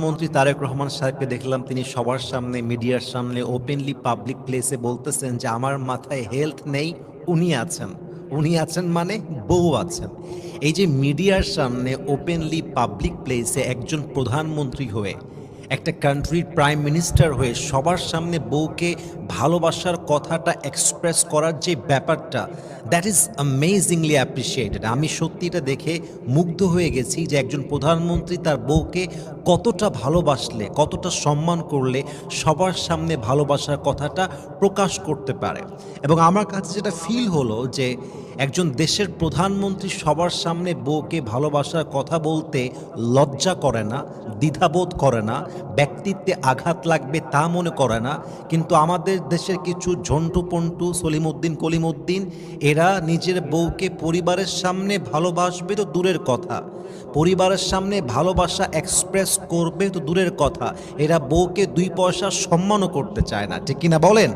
মন্ত্রী তারেক রহমান সাহেবকে দেখলাম তিনি সবার সামনে মিডিয়ার সামনে ওপেনলি পাবলিক প্লেসে বলতেছেন যে আমার মাথায় হেলথ নেই, উনি আছেন। উনি আছেন মানে বউ আছেন। এই যে মিডিয়ার সামনে ওপেনলি পাবলিক প্লেসে একজন প্রধানমন্ত্রী হয়ে একটা কান্ট্রির প্রাইম মিনিস্টার হয়ে সবার সামনে বউকে ভালোবাসার কথাটা এক্সপ্রেস করার যে ব্যাপারটা, দ্যাট ইজ অ্যামেজিংলি অ্যাপ্রিসিয়েটেড। আমি সত্যি এটা দেখে মুগ্ধ হয়ে গেছি যে একজন প্রধানমন্ত্রী তার বউকে কতটা ভালোবাসলে, কতটা সম্মান করলে সবার সামনে ভালোবাসার কথাটা প্রকাশ করতে পারে। এবং আমার কাছে যেটা ফিল হলো যে একজন দেশের প্রধানমন্ত্রী সবার সামনে বউকে ভালোবাসার কথা বলতে লজ্জা করে না, দ্বিধাবোধ করে না, ব্যক্তিত্বে আঘাত লাগবে তা মনে করে না। কিন্তু আমাদের দেশের কিছু ঝন্টু-পন্টু, সলিমউদ্দিন, কলিমউদ্দিন এরা নিজের বউকে পরিবারের সামনে ভালোবাসবে তো দূরের কথা, পরিবারের সামনে ভালোবাসা এক্সপ্রেস করবে তো দূরের কথা, এরা বউকে ২ পয়সা সম্মানও করতে চায় না। ঠিক কিনা বলেন?